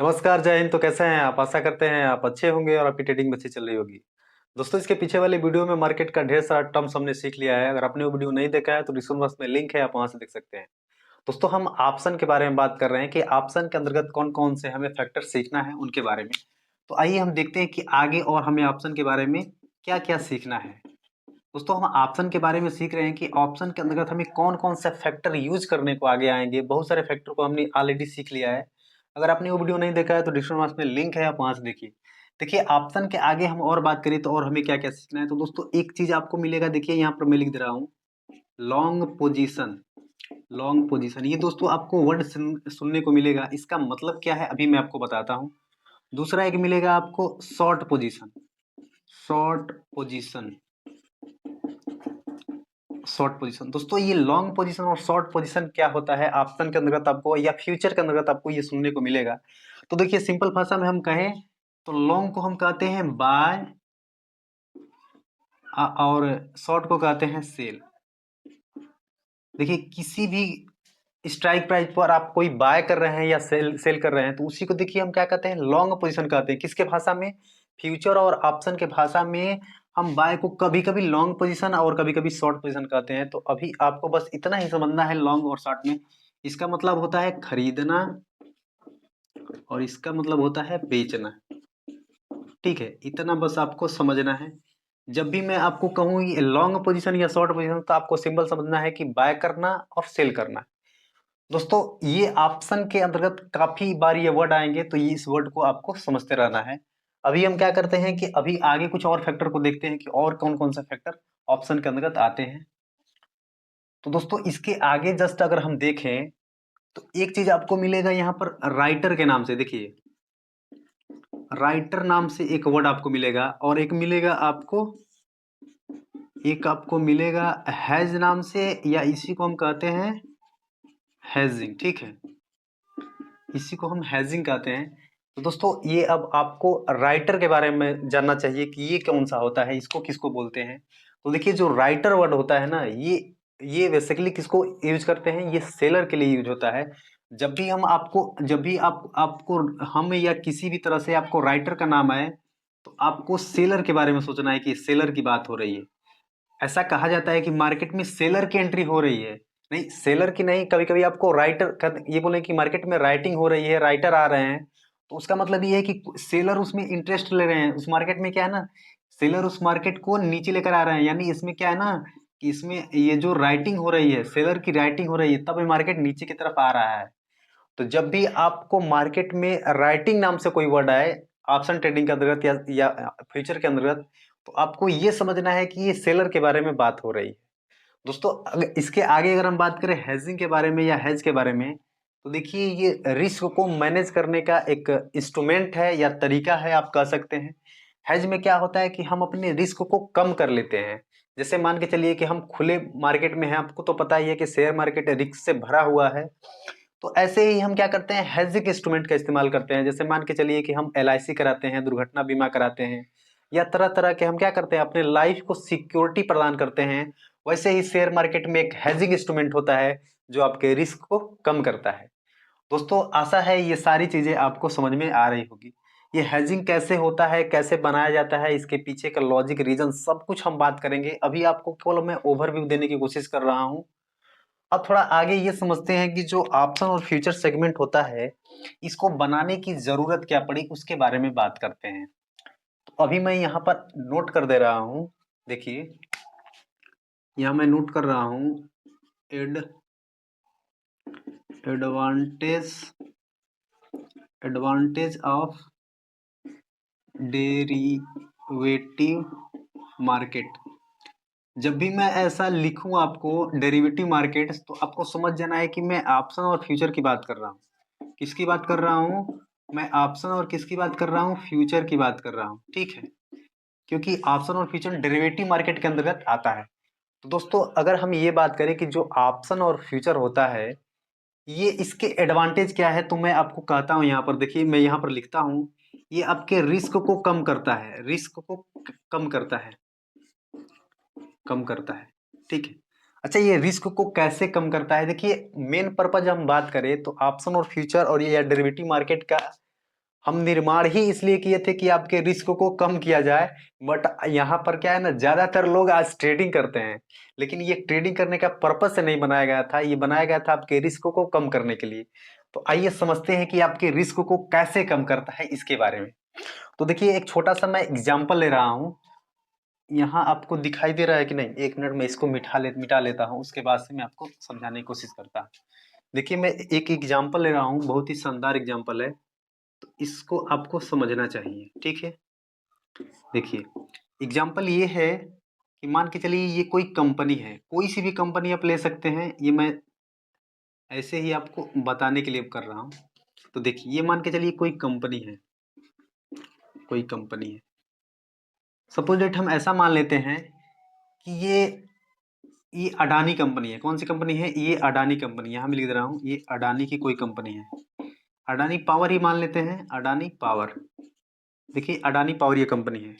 नमस्कार, जय हिंद। तो कैसे हैं आप? आशा करते हैं आप अच्छे होंगे और आपकी ट्रेडिंग अच्छी चल रही होगी। दोस्तों, इसके पीछे वाले वीडियो में मार्केट का ढेर सारा टर्म्स हमने सीख लिया है। अगर आपने वो वीडियो नहीं देखा है तो डिस्क्रिप्शन बॉक्स में लिंक है, आप वहां से देख सकते हैं। दोस्तों, हम ऑप्शन के बारे में बात कर रहे हैं कि ऑप्शन के अंतर्गत कौन कौन से हमें फैक्टर सीखना है उनके बारे में। तो आइए हम देखते हैं कि आगे और हमें ऑप्शन के बारे में क्या क्या सीखना है। दोस्तों, हम ऑप्शन के बारे में सीख रहे हैं कि ऑप्शन के अंतर्गत हमें कौन कौन सा फैक्टर यूज करने को आगे आएंगे। बहुत सारे फैक्टर को हमने ऑलरेडी सीख लिया है। अगर आपने वो वीडियो नहीं देखा है तो डिस्क्रिप्शन बॉक्स में लिंक है, आप वहां से देखिए। देखिए, ऑप्शन के आगे हम और बात करें तो और हमें क्या क्या सीखना है। तो दोस्तों, एक चीज आपको मिलेगा, देखिए यहाँ पर मैं लिख दे रहा हूँ, लॉन्ग पोजीशन। लॉन्ग पोजीशन, ये दोस्तों आपको वर्ड सुनने को मिलेगा। इसका मतलब क्या है अभी मैं आपको बताता हूँ। दूसरा एक मिलेगा आपको short position. Short position, short position. दोस्तों, ये लॉन्ग पोजीशन और शॉर्ट पोजीशन क्या होता है ऑप्शन के अंतर्गत आपको या फ्यूचर के अंतर्गत आपको ये सुनने को मिलेगा। तो देखिए, सिंपल भाषा में हम कहें तो लॉन्ग को हम कहते हैं बाय और शॉर्ट को कहते हैं सेल। देखिए, किसी भी स्ट्राइक प्राइस पर आप कोई बाय कर रहे हैं या सेल सेल कर रहे हैं तो उसी को देखिए हम क्या कहते हैं, लॉन्ग पोजीशन कहते हैं। किसके भाषा में? फ्यूचर और ऑप्शन के भाषा में हम बाय को कभी कभी लॉन्ग पोजीशन और कभी कभी शॉर्ट पोजीशन कहते हैं। तो अभी आपको बस इतना ही समझना है लॉन्ग और शॉर्ट में। इसका मतलब होता है खरीदना और इसका मतलब होता है बेचना। ठीक है, इतना बस आपको समझना है। जब भी मैं आपको कहूँ ये लॉन्ग पोजीशन या शॉर्ट पोजीशन तो आपको सिंपल समझना है कि बाय करना और सेल करना। दोस्तों, ये ऑप्शन के अंतर्गत काफी बार ये वर्ड आएंगे तो ये इस वर्ड को आपको समझते रहना है। अभी हम क्या करते हैं कि अभी आगे कुछ और फैक्टर को देखते हैं कि और कौन कौन सा फैक्टर ऑप्शन के अंतर्गत आते हैं। तो दोस्तों, इसके आगे जस्ट अगर हम देखें तो एक चीज आपको मिलेगा यहाँ पर राइटर के नाम से। देखिए, राइटर नाम से एक वर्ड आपको मिलेगा और एक आपको मिलेगा हैज नाम से, या इसी को हम कहते हैं हैजिंग। ठीक है, इसी को हम हैजिंग कहते हैं। तो दोस्तों, ये अब आपको राइटर के बारे में जानना चाहिए कि ये कौन सा होता है, इसको किसको बोलते हैं। तो देखिए, जो राइटर वर्ड होता है ना, ये बेसिकली किसको यूज करते हैं, ये सेलर के लिए यूज होता है। जब भी आपको हम या किसी भी तरह से आपको राइटर का नाम आए तो आपको सेलर के बारे में सोचना है कि सेलर की बात हो रही है। ऐसा कहा जाता है कि मार्केट में सेलर की एंट्री हो रही है। नहीं, सेलर की नहीं, कभी कभी आपको राइटर ये बोले कि मार्केट में राइटिंग हो रही है, राइटर आ रहे हैं। तो उसका मतलब ये है कि सेलर उसमें इंटरेस्ट ले रहे हैं। उस मार्केट में क्या है ना, सेलर उस मार्केट को नीचे लेकर आ रहे हैं। यानी इसमें क्या है ना कि इसमें ये जो राइटिंग हो रही है, सेलर की राइटिंग हो रही है, तब ये मार्केट नीचे की तरफ आ रहा है। तो जब भी आपको मार्केट में राइटिंग नाम से कोई वर्ड आए ऑप्शन ट्रेडिंग के अंतर्गत या फ्यूचर के अंतर्गत, तो आपको ये समझना है कि ये सेलर के बारे में बात हो रही है। दोस्तों, अगर इसके आगे अगर हम बात करें हेजिंग के बारे में या हेज के बारे में, तो देखिए, ये रिस्क को मैनेज करने का एक इंस्ट्रूमेंट है या तरीका है, आप कह सकते हैं। हेज में क्या होता है कि हम अपने रिस्क को कम कर लेते हैं। जैसे मान के चलिए कि हम खुले मार्केट में हैं, आपको तो पता ही है कि शेयर मार्केट रिस्क से भरा हुआ है। तो ऐसे ही हम क्या करते हैं, हेजिंग इंस्ट्रूमेंट का इस्तेमाल करते हैं। जैसे मान के चलिए कि हम LIC कराते हैं, दुर्घटना बीमा कराते हैं, या तरह तरह के हम क्या करते हैं, अपने लाइफ को सिक्योरिटी प्रदान करते हैं। वैसे ही शेयर मार्केट में एक हेजिंग इंस्ट्रूमेंट होता है जो आपके रिस्क को कम करता है। दोस्तों, आशा है ये सारी चीजें आपको समझ में आ रही होगी। ये हेजिंग कैसे होता है, कैसे बनाया जाता है, इसके पीछे का लॉजिक, रीजन, सब कुछ हम बात करेंगे। अभी आपको केवल मैं ओवरव्यू देने की कोशिश कर रहा हूँ। अब थोड़ा आगे ये समझते हैं कि जो ऑप्शन और फ्यूचर सेगमेंट होता है, इसको बनाने की जरूरत क्या पड़ी, उसके बारे में बात करते हैं। तो अभी मैं यहाँ पर नोट कर दे रहा हूँ। देखिए, यहाँ मैं नोट कर रहा हूँ ad advantage advantage of derivative market. जब भी मैं ऐसा लिखूं आपको डेरिवेटिव मार्केट, तो आपको समझ जाना है कि मैं ऑप्शन और फ्यूचर की बात कर रहा हूँ। किसकी बात कर रहा हूँ? मैं ऑप्शन और किसकी बात कर रहा हूँ? फ्यूचर की बात कर रहा हूँ। ठीक है, क्योंकि ऑप्शन और फ्यूचर डेरिवेटिव मार्केट के अंतर्गत आता है। तो दोस्तों, अगर हम ये बात करें कि जो ऑप्शन और फ्यूचर होता है, ये इसके एडवांटेज क्या है, तो मैं आपको कहता हूँ। यहाँ पर देखिए, मैं यहाँ पर लिखता हूँ, ये आपके रिस्क को कम करता है। रिस्क को कम करता है, कम करता है। ठीक है। अच्छा, ये रिस्क को कैसे कम करता है? देखिए, मेन पर्पज हम बात करें तो ऑप्शन और फ्यूचर और ये डेरिवेटिव मार्केट का हम निर्माण ही इसलिए किए थे कि आपके रिस्क को कम किया जाए। बट यहाँ पर क्या है ना, ज्यादातर लोग आज ट्रेडिंग करते हैं, लेकिन ये ट्रेडिंग करने का पर्पस से नहीं बनाया गया था, ये बनाया गया था आपके रिस्क को कम करने के लिए। तो आइए समझते हैं कि आपके रिस्क को कैसे कम करता है इसके बारे में। तो देखिए, एक छोटा सा मैं एग्जाम्पल ले रहा हूँ। यहाँ आपको दिखाई दे रहा है कि नहीं? एक मिनट में इसको मिटा लेता हूँ, उसके बाद से मैं आपको समझाने की कोशिश करता हूँ। देखिए, मैं एक एग्जाम्पल ले रहा हूँ, बहुत ही शानदार एग्जाम्पल है, तो इसको आपको समझना चाहिए, ठीक है। देखिए, एग्जाम्पल ये है कि मान के चलिए ये कोई कंपनी है, कोई सी भी कंपनी आप ले सकते हैं, ये मैं ऐसे ही आपको बताने के लिए कर रहा हूँ। तो देखिए, ये मान के चलिए कोई कंपनी है, कोई कंपनी है। सपोज डेट हम ऐसा मान लेते हैं कि ये अडानी कंपनी है। कौन सी कंपनी है? ये अडानी कंपनी, यहाँ मैं लिख रहा हूँ, ये अडानी की कोई कंपनी है। अडानी पावर ही मान लेते हैं, अडानी पावर। देखिए, अडानी पावर ये कंपनी है,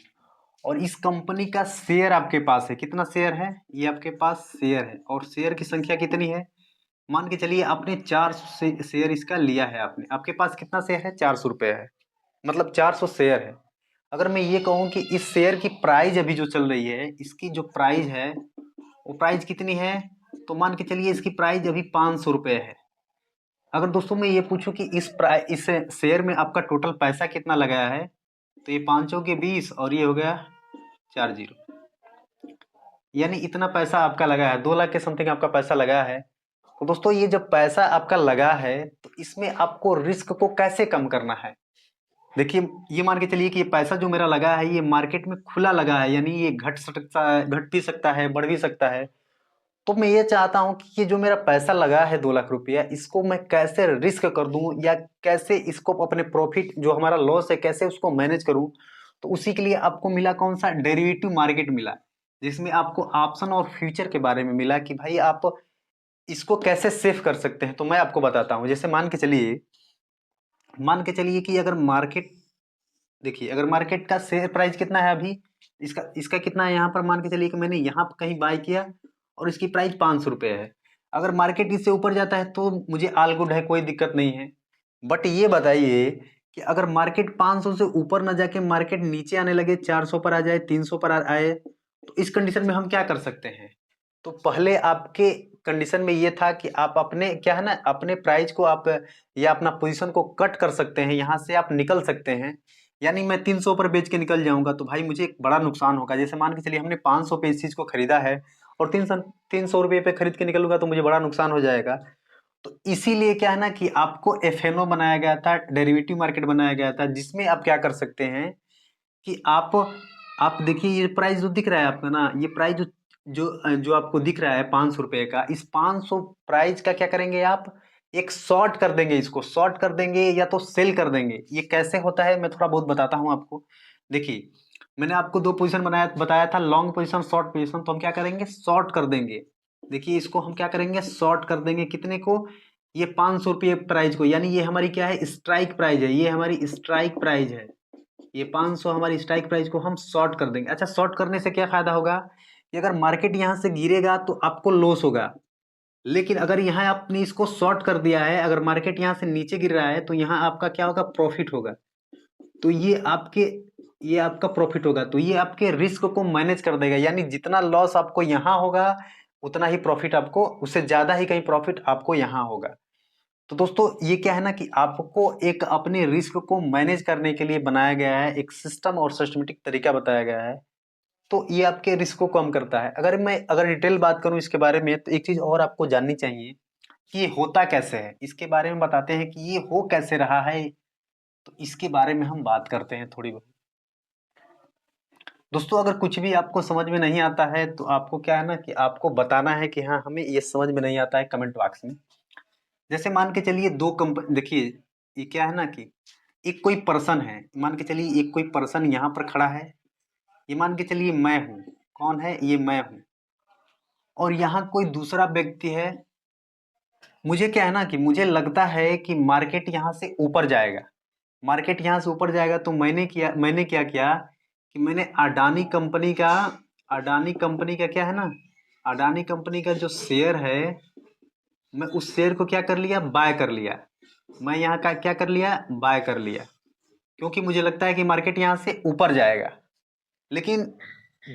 और इस कंपनी का शेयर आपके पास है। कितना शेयर है? ये आपके पास शेयर है, और शेयर की संख्या कितनी है? मान के चलिए आपने 400 शेयर इसका लिया है। आपके पास कितना शेयर है? 400 रुपये है, मतलब 400 शेयर है। अगर मैं ये कहूँ कि इस शेयर की प्राइस अभी जो चल रही है, इसकी जो प्राइस है वो प्राइस कितनी है, तो मान के चलिए इसकी प्राइस अभी 500 रुपये है। अगर दोस्तों मैं ये पूछूं कि इस शेयर में आपका टोटल पैसा कितना लगाया है, तो ये 500 के 20 और ये हो गया 40, यानी इतना पैसा आपका लगा है, 2 लाख के समथिंग आपका पैसा लगा है। तो दोस्तों, ये जब पैसा आपका लगा है तो इसमें आपको रिस्क को कैसे कम करना है? देखिए, ये मान के चलिए कि ये पैसा जो मेरा लगा है ये मार्केट में खुला लगा है, यानी ये घट भी सकता है, बढ़ भी सकता है। तो मैं ये चाहता हूं कि ये जो मेरा पैसा लगा है 2 लाख रुपया, इसको मैं कैसे रिस्क कर दूं, या कैसे इसको अपने प्रॉफिट जो हमारा लॉस है कैसे उसको मैनेज करूं। तो उसी के लिए आपको मिला कौन सा? डेरिवेटिव मार्केट मिला, जिसमें आपको ऑप्शन और फ्यूचर के बारे में मिला कि भाई आप इसको कैसे सेव कर सकते हैं। तो मैं आपको बताता हूं। जैसे मान के चलिए कि अगर मार्केट, देखिए अगर मार्केट का शेयर प्राइस कितना है अभी, इसका इसका कितना है, यहाँ पर मान के चलिए कि मैंने यहाँ पर कहीं बाय किया और इसकी प्राइस 500 रुपये है। अगर मार्केट इससे ऊपर जाता है तो मुझे ऑल गुड है, कोई दिक्कत नहीं है। बट ये बताइए कि अगर मार्केट 500 से ऊपर ना जाके मार्केट नीचे आने लगे, 400 पर आ जाए, 300 पर आए, तो इस कंडीशन में हम क्या कर सकते हैं? तो पहले आपके कंडीशन में ये था कि आप अपने क्या है ना, अपने प्राइस को आप या अपना पोजीशन को कट कर सकते हैं, यहाँ से आप निकल सकते हैं। यानी मैं 300 पर बेच के निकल जाऊंगा तो भाई मुझे एक बड़ा नुकसान होगा। जैसे मान के चलिए हमने 500 पे इस चीज को खरीदा है और 300 रुपये पे खरीद के निकलूंगा तो मुझे बड़ा नुकसान हो जाएगा। तो इसीलिए क्या है ना कि आपको एफएनओ बनाया गया था, डेरिवेटिव मार्केट बनाया गया था, जिसमें आप क्या कर सकते हैं कि आप देखिए ये प्राइस जो दिख रहा है आपका ना, ये प्राइस जो आपको दिख रहा है 500 रुपये का, इस 500 प्राइस का क्या करेंगे आप? एक शॉर्ट कर देंगे, इसको शॉर्ट कर देंगे या तो सेल कर देंगे। ये कैसे होता है मैं थोड़ा बहुत बताता हूँ आपको। देखिए, मैंने आपको दो पोजीशन बताया था, लॉन्ग पोजीशन, शॉर्ट पोजीशन। तो हम क्या करेंगे? शॉर्ट कर देंगे। देखिए, इसको हम क्या करेंगे? शॉर्ट कर देंगे। कितने को? ये 500 रुपये प्राइस को, यानी ये हमारी क्या है? स्ट्राइक प्राइस है, ये हमारी स्ट्राइक प्राइस है। ये 500 हमारी स्ट्राइक प्राइस को हम शॉर्ट कर देंगे। अच्छा, शॉर्ट करने से क्या फायदा होगा कि अगर मार्केट यहाँ से गिरेगा तो आपको लॉस होगा, लेकिन अगर यहाँ आपने इसको शॉर्ट कर दिया है, अगर मार्केट यहाँ से नीचे गिर रहा है तो यहाँ आपका क्या होगा? प्रॉफिट होगा। तो ये आपका प्रॉफिट होगा, तो ये आपके रिस्क को मैनेज कर देगा। यानी जितना लॉस आपको यहाँ होगा उतना ही प्रॉफिट आपको, उससे ज्यादा ही कहीं प्रॉफिट आपको यहाँ होगा। तो दोस्तों, ये क्या है ना कि आपको एक अपने रिस्क को मैनेज करने के लिए बनाया गया है, एक सिस्टम और सिस्टमेटिक तरीका बताया गया है। तो ये आपके रिस्क को कम करता है। अगर डिटेल बात करूं इसके बारे में, तो एक चीज और आपको जाननी चाहिए कि ये होता कैसे है। इसके बारे में बताते हैं कि ये हो कैसे रहा है, तो इसके बारे में हम बात करते हैं थोड़ी बहुत। दोस्तों, अगर कुछ भी आपको समझ में नहीं आता है तो आपको क्या है ना कि आपको बताना है कि हाँ हमें ये समझ में नहीं आता है, कमेंट बॉक्स में। जैसे मान के चलिए दो कंपनी, देखिए ये क्या है ना कि एक कोई पर्सन है, मान के चलिए एक कोई पर्सन यहाँ पर खड़ा है। ये मान के चलिए मैं हूँ। कौन है? ये मैं हूँ। और यहाँ कोई दूसरा व्यक्ति है। मुझे क्या है ना कि मुझे लगता है कि मार्केट यहाँ से ऊपर जाएगा, मार्केट यहाँ से ऊपर जाएगा। तो मैंने क्या किया कि मैंने अडानी कंपनी का क्या है ना, अडानी कंपनी का जो शेयर है, मैं उस शेयर को क्या कर लिया? बाय कर लिया। मैं यहाँ का क्या कर लिया? बाय कर लिया। क्योंकि मुझे लगता है कि मार्केट यहाँ से ऊपर जाएगा। लेकिन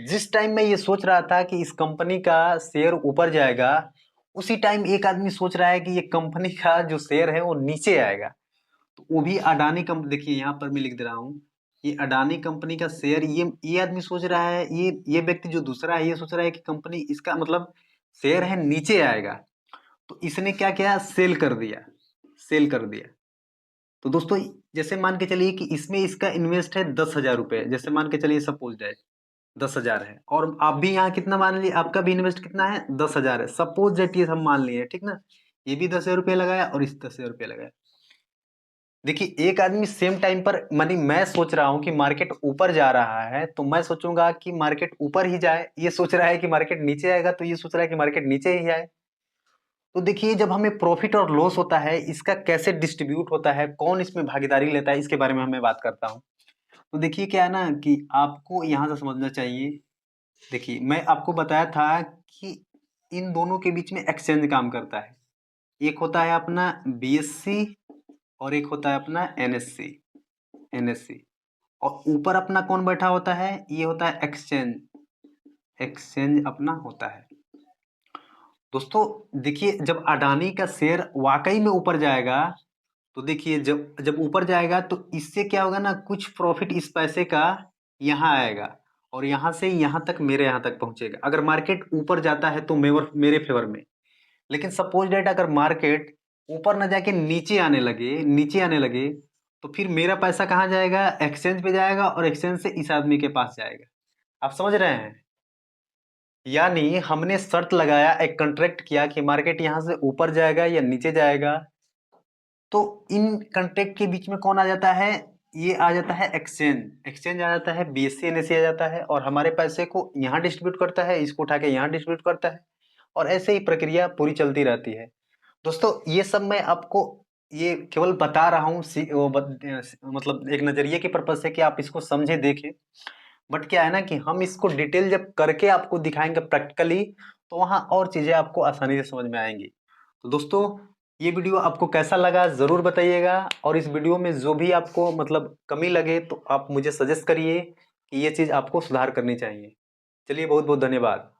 जिस टाइम मैं ये सोच रहा था कि इस कंपनी का शेयर ऊपर जाएगा, उसी टाइम एक आदमी सोच रहा है कि ये कंपनी का जो शेयर है वो नीचे आएगा। तो वो भी अडानी कंपनी, देखिए यहाँ पर मैं लिख दे रहा हूँ, ये अडानी कंपनी का शेयर, ये आदमी सोच रहा है, ये व्यक्ति जो दूसरा है ये सोच रहा है कि कंपनी, इसका मतलब शेयर है नीचे आएगा। तो इसने क्या किया, सेल कर दिया, सेल कर दिया। तो दोस्तों जैसे मान के चलिए कि इसमें इसका इन्वेस्ट है 10,000 रुपए, जैसे मान के चलिए सपोज दैट 10,000 है, और आप भी यहाँ कितना मान लिए, आपका भी इन्वेस्ट कितना है, 10,000 है, सपोज दैट ये सब मान लिए, ठीक ना। ये भी 10,000 रुपये लगाया और इस 10,000 रुपये लगाया। देखिए एक आदमी सेम टाइम पर, मानी मैं सोच रहा हूँ कि मार्केट ऊपर जा रहा है तो मैं सोचूंगा कि मार्केट ऊपर ही जाए, ये सोच रहा है कि मार्केट नीचे आएगा तो ये सोच रहा है कि मार्केट नीचे ही आए। तो देखिए जब हमें प्रॉफिट और लॉस होता है, इसका कैसे डिस्ट्रीब्यूट होता है, कौन इसमें भागीदारी लेता है, इसके बारे में मैं बात करता हूँ। तो देखिए क्या है ना कि आपको यहाँ से समझना चाहिए। देखिए मैं आपको बताया था कि इन दोनों के बीच में एक्सचेंज काम करता है। एक होता है अपना बीएससी और एक होता है अपना एनएससी, एनएससी। और ऊपर अपना कौन बैठा होता है, ये होता है एक्सचेंज, एक्सचेंज अपना होता है। दोस्तों देखिए जब अडानी का शेयर वाकई में ऊपर जाएगा, तो देखिए जब जब ऊपर जाएगा तो इससे क्या होगा ना, कुछ प्रॉफिट इस पैसे का यहाँ आएगा और यहाँ से यहाँ तक, मेरे यहाँ तक पहुंचेगा। अगर मार्केट ऊपर जाता है तो मेरे फेवर में। लेकिन सपोज डेट अगर मार्केट ऊपर ना जाके नीचे आने लगे, नीचे आने लगे, तो फिर मेरा पैसा कहाँ जाएगा, एक्सचेंज पे जाएगा और एक्सचेंज से इस आदमी के पास जाएगा। आप समझ रहे हैं। यानी हमने शर्त लगाया, एक कॉन्ट्रैक्ट किया कि मार्केट यहाँ से ऊपर जाएगा या नीचे जाएगा। तो इन कॉन्ट्रैक्ट के बीच में कौन आ जाता है, ये आ जाता है एक्सचेंज, एक्सचेंज आ जाता है, बीएससी एनएससी आ जाता है और हमारे पैसे को यहाँ डिस्ट्रीब्यूट करता है, इसको उठा के यहाँ डिस्ट्रीब्यूट करता है और ऐसे ही प्रक्रिया पूरी चलती रहती है। दोस्तों ये सब मैं आपको ये केवल बता रहा हूँ, मतलब एक नजरिए के पर्पज से कि आप इसको समझे देखें। बट क्या है ना कि हम इसको डिटेल जब करके आपको दिखाएंगे प्रैक्टिकली, तो वहाँ और चीजें आपको आसानी से समझ में आएंगी। तो दोस्तों ये वीडियो आपको कैसा लगा जरूर बताइएगा, और इस वीडियो में जो भी आपको मतलब कमी लगे तो आप मुझे सजेस्ट करिए कि ये चीज आपको सुधार करनी चाहिए। चलिए बहुत बहुत धन्यवाद।